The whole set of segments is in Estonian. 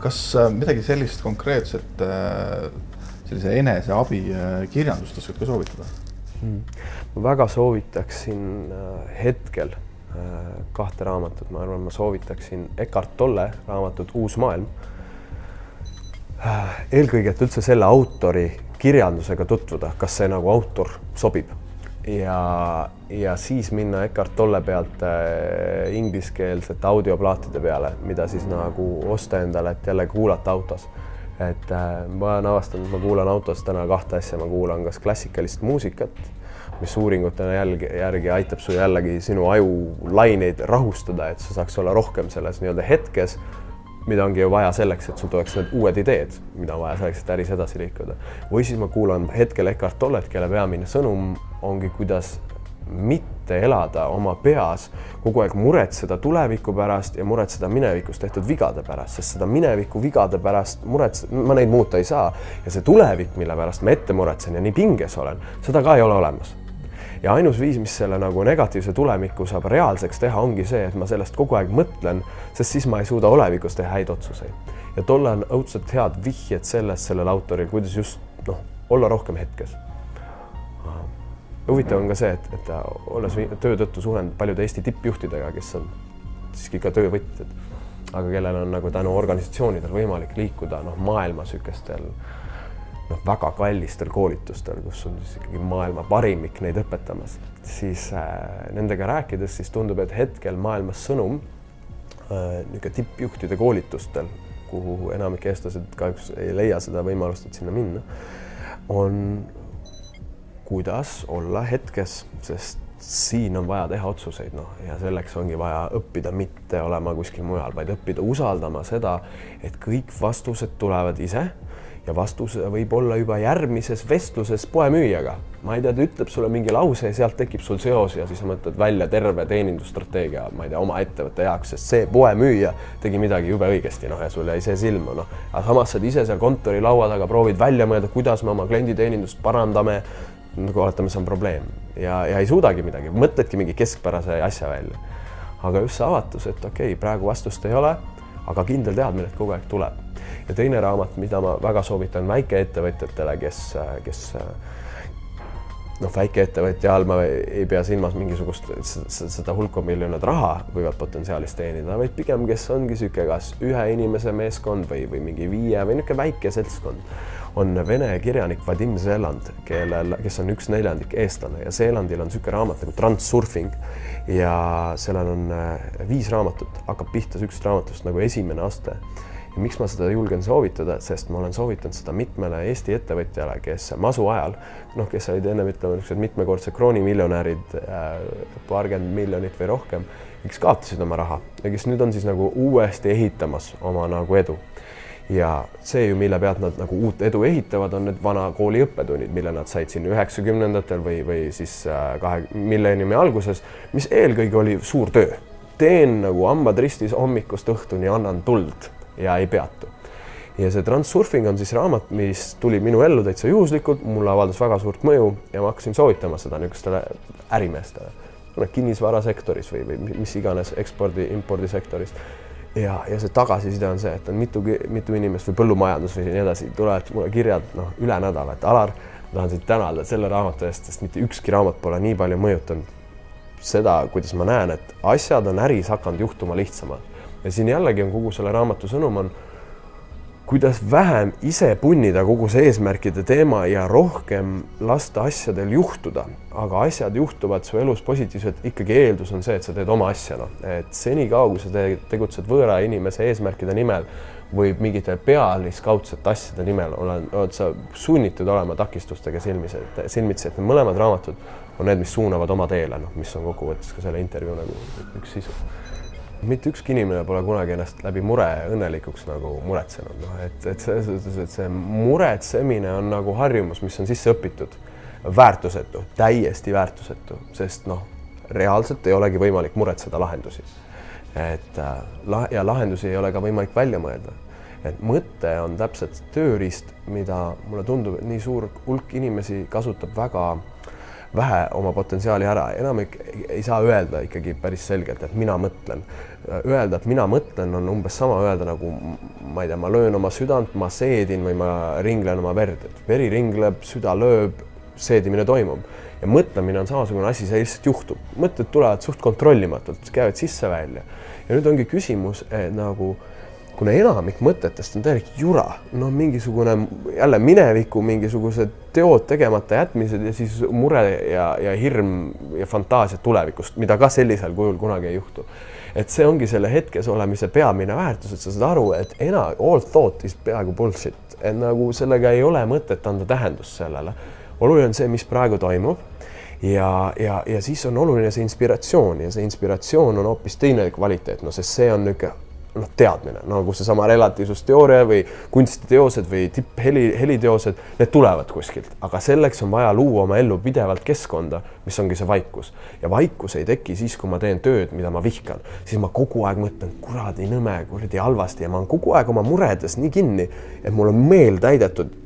Kas midagi sellist konkreetset sellise eneseabi kirjandust oskad ka soovitada? Ma väga soovitaksin hetkel kahte raamatut. Ma arvan, ma soovitaksin Eckart Tolle raamatut Uus maailm. Eelkõige, et üldse selle autori kirjandusega tutvuda, kas see nagu autor sobib. Ja siis minna Eckart Tolle pealt ingliskeelsete audioplaatide peale, mida siis nagu osta endale, et jälle kuulata autos. Et ma olen avastanud, et ma kuulan autos täna kahte asja. Ma kuulan kas klassikalist muusikat, mis uuringutena järgi aitab su jällegi sinu aju laineid rahustada, et sa saaks olla rohkem selles nii-öelda hetkes, mida ongi ju vaja selleks, et sul tuleks need uued ideed, mida on vaja selleks, et äris edasi liikuda. Või siis ma kuulan hetkel Eckart Tollet, kelle peamine sõnum ongi, kuidas mitte elada oma peas, kogu aeg muretseda tuleviku pärast ja muretseda minevikus tehtud vigade pärast, sest seda mineviku vigade pärast ma neid muuta ei saa. Ja see tulevik, mille pärast ma ette muretsen ja nii pinges olen, seda ka ei ole olemas. Ja ainus viis, mis selle nagu negatiivse tulemiku saab reaalseks teha, ongi see, et ma sellest kogu aeg mõtlen, sest siis ma ei suuda olevikus teha häid otsuseid. Ja tolle on õudselt head vihjed sellest sellel autoril, kuidas just olla rohkem hetkes. Huvitav on ka see, et olles töö tõttu suhelnud paljude Eesti tippjuhtidega, kes on siiski ka töövõtjad, aga kellel on nagu tänu organisatsioonidel võimalik liikuda maailma sükestel väga kallistel koolitustel, kus on siis ikkagi maailma parimik neid õpetamas, siis nendega rääkides siis tundub, et hetkel maailmas sõnum tippjuhtide koolitustel, kuhu enamik eestlased kahjuks ei leia seda võimalust, et sinna minna, on kuidas olla hetkes, sest siin on vaja teha otsuseid ja selleks ongi vaja õppida mitte olema kuskil mujal, vaid õppida usaldama seda, et kõik vastused tulevad ise ja vastus võib olla juba järgmises vestluses poemüüjaga. Ma ei tea, ta ütleb sulle mingi lause ja sealt tekib sul seos ja siis mõtled välja terve teenindusstrateegia, ma ei tea, oma ettevõtte jaoks, sest see poemüüja tegi midagi jube õigesti ja sul jäi see silma. Aga samas saad ise seal kontori laua taga proovid välja mõelda, kuidas me oma klienditeenindust parandame, nagu oletame, see on probleem ja ei suudagi midagi, mõtledki mingi keskpärase asja välja. Aga just see avatus, et okei, praegu vastust ei ole, aga kindel teadmine, et kogu aeg tuleb. Ja teine raamat, mida ma väga soovitan väikeettevõtjatele, kes väikeettevõtja all ma ei pea silmas mingisugust seda hulka miljonit raha võivad potentsiaalist teenida, vaid pigem, kes ongi süke kas ühe inimese meeskond või mingi 5 või niisugune väike seltskond, on vene kirjanik Vadim Zeland, kes on 1/4 eestlane ja Zelandil on süke raamat nagu Transurfing ja sellel on 5 raamatut, hakkab pihta sükst raamatust nagu esimene aste. Ja miks ma seda julgen soovitada, sest ma olen soovitanud seda mitmele Eesti ettevõtjale, kes masu ajal, kes olid enne mitmekordsed kroonimiljonärid, paarkümmend miljonit või rohkem, kes kaotasid oma raha ja kes nüüd on siis nagu uuesti ehitamas oma nagu edu. Ja see ju, mille pealt nad nagu uut edu ehitavad, on need vana kooli õppetunnid, mille nad said siin 90-ndatel või siis milleniumi alguses, mis eelkõige oli suur töö. Teen nagu hambad ristis hommikust õhtuni, annan tuld ja ei peatu. Ja see Transurfing on siis raamat, mis tuli minu ellu täitsa juhuslikult, mulle avaldas väga suurt mõju ja ma hakkasin soovitama seda niisugustele ärimeestele. Kinnisvarasektoris või mis iganes ekspordi-impordi sektoris. Ja see tagasiside on see, et on mitu inimest või põllumajandus või nii edasi, tulevad mulle kirjad üle nädala, et Alar, tahan siit tänada selle raamatu eest, sest mitte ükski raamat pole nii palju mõjutanud seda, kuidas ma näen, et asjad on äris hakanud juhtuma lihtsamalt. Ja siin jällegi on kogu selle raamatu sõnum on, kuidas vähem ise punnida kogu see eesmärkide teema ja rohkem lasta asjadel juhtuda. Aga asjad juhtuvad su elus positiivselt, ikkagi eeldus on see, et sa teed oma asja. Et senikaua, kui sa tegutsed võõra inimese eesmärkide nimel või mingite pealiskaudsete asjade nimel, oled sa sunnitud olema takistustega silmitsi, et need mõlemad raamatud on need, mis suunavad oma teele, mis on kokkuvõttes ka selle intervjuu nagu üks sisu. Mitte ükski inimene pole kunagi ennast läbi mure õnnelikuks nagu muretsenud. Et see muretsemine on nagu harjumus, mis on sisse õpitud. Väärtusetu, täiesti väärtusetu, sest reaalselt ei olegi võimalik muretseda lahendusi. Ja lahendusi ei ole ka võimalik välja mõelda. Et mõte on täpselt tööriist, mida mulle tundub, et nii suur hulk inimesi kasutab väga vähe oma potentsiaali ära. Enamik ei saa öelda ikkagi päris selgelt, et mina mõtlen. Öelda, et mina mõtlen, on umbes sama öelda nagu, ma ei tea, ma löön oma südant, ma seedin või ma ringlen oma verd. Veri ringleb, süda lööb, seedimine toimub. Ja mõtlemine on samasugune asi, see lihtsalt juhtub. Mõtted tulevad suht kontrollimatult, käivad sisse välja. Ja nüüd ongi küsimus, nagu, kuna enamik mõtetest on täielik jura, no mingisugune jälle mineviku mingisugused teod tegemata jätmised ja siis mure ja hirm ja fantaasia tulevikust, mida ka sellisel kujul kunagi ei juhtu. Et see ongi selle hetkes olemise peamine väärtus, et sa saad aru, et all thought is peaaegu bullshit. Et nagu sellega ei ole mõtet anda tähendust sellele. Oluline on see, mis praegu toimub ja siis on oluline see inspiratsioon ja see inspiratsioon on hoopis teine kvaliteet, no sest see on teadmine, nagu see sama relatiivsusteooria või kunstiteosed või heliteosed, need tulevad kuskilt, aga selleks on vaja luua oma ellu pidevalt keskkonda, mis ongi see vaikus. Ja vaikus ei teki siis, kui ma teen tööd, mida ma vihkan, siis ma kogu aeg mõtlen, kuradi nõme, kuradi halvasti ja ma olen kogu aeg oma muredes nii kinni, et mul on meel täidetud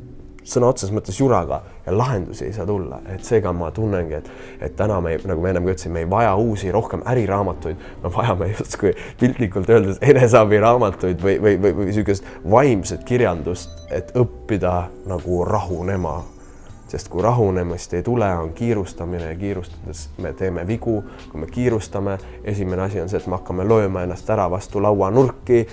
sõna otses mõttes juraga ja lahendusi ei saa tulla. Et seega ma tunnengi, et täna me, nagu me ennem ütlesin, me ei vaja uusi rohkem äriraamatuid, me vajame just kui piltlikult öeldes eneseabiraamatuid või sükest vaimset kirjandust, et õppida nagu rahunema. Sest kui rahunemist ei tule, on kiirustamine ja kiirustades me teeme vigu. Kui me kiirustame, esimene asi on see, et me hakkame lööma ennast ära vastu laua nurki,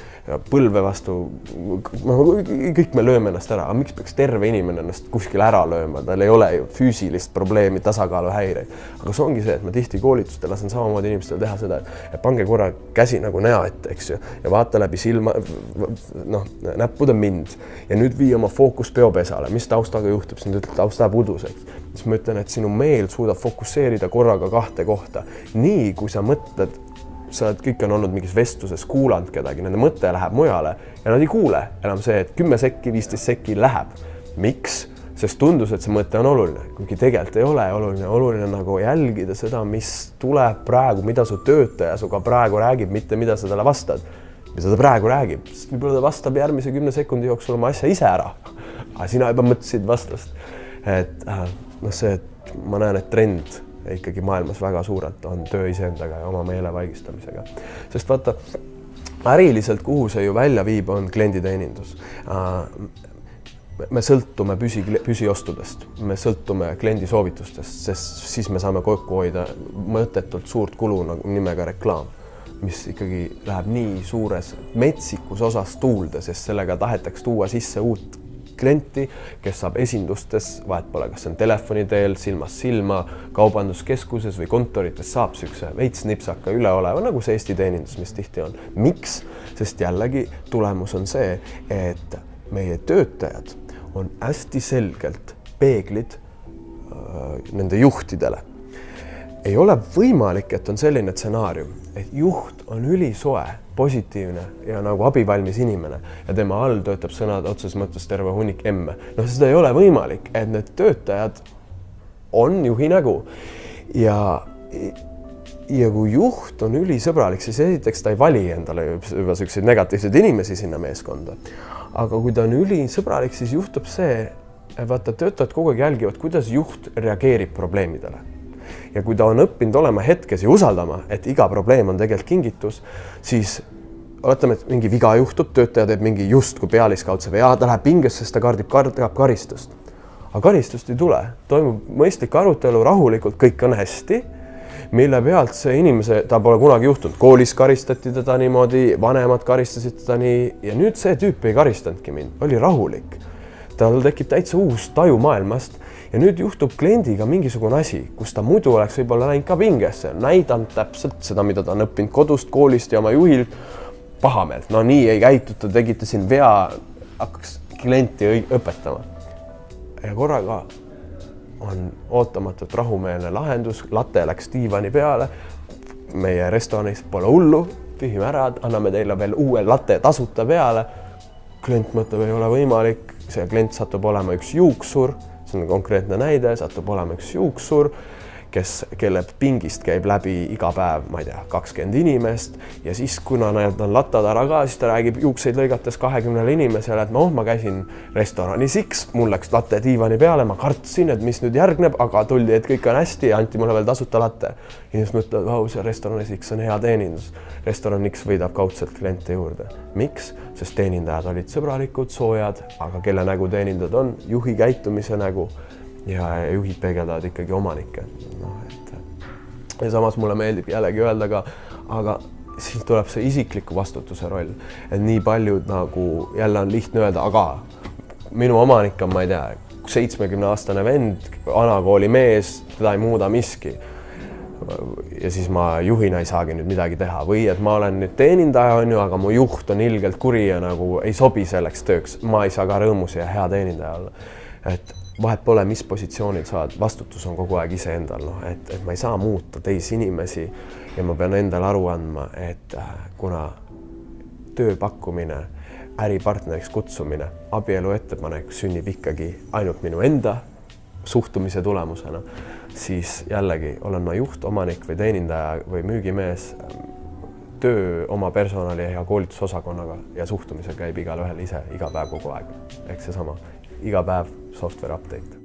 põlve vastu, kõik me lööme ennast ära. Aga miks peaks terve inimene ennast kuskil ära lööma? Tal ei ole ju füüsilist probleemi, tasakaalu häireid. Aga see ongi see, et ma tihti koolitustel lasen samamoodi inimestel teha seda, et pange korra käsi nagu näo ette, eks ju, ja vaata läbi silma, näppude mind. Ja nüüd vii oma fookus peopesale, mis taustaga juhtub, siis nüüd tausta uduseks. Siis ma ütlen, et sinu meel suudab fokusseerida korraga kahte kohta. Nii, kui sa mõtled, sa oled kõik on olnud mingis vestluses, kuulanud kedagi, nende mõte läheb mujale ja nad ei kuule enam see, et 10 sekki, 15 sekki läheb. Miks? Sest tundus, et see mõte on oluline, kuigi tegelikult ei ole oluline. Oluline nagu jälgida seda, mis tuleb praegu, mida su töötaja suga praegu räägib, mitte mida sa talle vastad. Mida ta praegu räägib, sest võib-olla ta vastab järgmise 10 sekundi jooksul oma asja ise ära. Aga sina juba mõtlesid vastast. Et see, et ma näen, et trend ikkagi maailmas väga suurelt on töö iseendaga ja oma meele vaigistamisega. Sest vaata, äriliselt kuhu see ju välja viib, on klienditeenindus. Me sõltume püsiostudest, me sõltume kliendi soovitustest, sest siis me saame kokku hoida mõtetult suurt kulu nagu nimega reklaam, mis ikkagi läheb nii suures metsikus osas tuulde, sest sellega tahetaks tuua sisse uut klienti, kes saab esindustes, vahet pole, kas on telefoni teel, silmast silma, kaubanduskeskuses või kontorites saab sükse veits nipsaka üleoleva, nagu see Eesti teenindus, mis tihti on. Miks? Sest jällegi tulemus on see, et meie töötajad on hästi selgelt peeglid nende juhtidele. Ei ole võimalik, et on selline stsenaarium, et juht on ülisoe, positiivne ja nagu abivalmis inimene ja tema all töötab sõnad otses mõttes terve hunnik emme. No seda ei ole võimalik, et need töötajad on juhi nägu ja kui juht on ülisõbralik, siis esiteks ta ei vali endale juba selliseid negatiivseid inimesi sinna meeskonda. Aga kui ta on ülisõbralik, siis juhtub see, et vaata, töötajad kogu aeg jälgivad, kuidas juht reageerib probleemidele. Ja kui ta on õppinud olema hetkes ja usaldama, et iga probleem on tegelikult kingitus, siis oletame, et mingi viga juhtub, töötaja teeb mingi justkui pealiskaudse või ta läheb pingesse, sest ta kardab karistust. Aga karistust ei tule. Toimub mõistlik arutelu rahulikult, kõik on hästi, mille pealt see inimese, ta pole kunagi juhtunud. Koolis karistati teda niimoodi, vanemad karistasid teda nii ja nüüd see tüüp ei karistanudki mind, oli rahulik. Tal tekib täitsa uus taju maailmast ja nüüd juhtub kliendiga mingisugune asi, kus ta muidu oleks võib-olla läinud ka pingesse, näidanud täpselt seda, mida ta on õppinud kodust, koolist ja oma juhilt pahameelt. No nii ei käituta, tegite siin vea, hakkaks klienti õpetama. Ja korraga on ootamatult rahumeelne lahendus, late läks diivani peale, meie restoranis pole hullu, tühime ära, anname teile veel uue late tasuta peale, klient mõtleb, ei ole võimalik, see klient satub olema üks juuksur, see on konkreetne näide, satub olema üks juuksur, kelle pingist käib läbi iga päev, ma ei tea, 20 inimest ja siis, kuna nad on lattad ära ka, siis ta räägib juukseid lõigates 20 inimesele, et ma käisin restoranis X, mul läks latte diivani peale, ma kartsin, et mis nüüd järgneb, aga tuldi, et kõik on hästi ja anti mulle veel tasuta latte. Inimesed mõtlevad, vau, see restoranis X on hea teenindus. Restoran X võidab kaudselt kliente juurde. Miks? Sest teenindajad olid sõbralikud, soojad, aga kelle nägu teenindajad on, juhi käitumise nägu ja juhid peegeldavad ikkagi omanikke. Ja samas mulle meeldib jällegi öelda, aga siin tuleb see isikliku vastutuse roll, et nii paljud nagu jälle on lihtne öelda, aga minu omanik on, ma ei tea, 70-aastane vend, anakooli mees, teda ei muuda miski. Ja siis ma juhina ei saagi nüüd midagi teha või et ma olen nüüd teenindaja, on ju, aga mu juht on ilgelt kuri ja nagu ei sobi selleks tööks. Ma ei saa ka rõõmus ja hea teenindaja olla. Et vahet pole, mis positsioonil saad, vastutus on kogu aeg ise endal, et ma ei saa muuta teisi inimesi ja ma pean endale aru andma, et kuna töö pakkumine, äripartneriks kutsumine, abielu ettepanek sünnib ikkagi ainult minu enda suhtumise tulemusena, siis jällegi olen ma juht, omanik või teenindaja või müügimees, töö oma personali ja koolitusosakonnaga ja suhtumisega käib igalühel ise iga päev kogu aeg. Ehk seesama iga päev software update.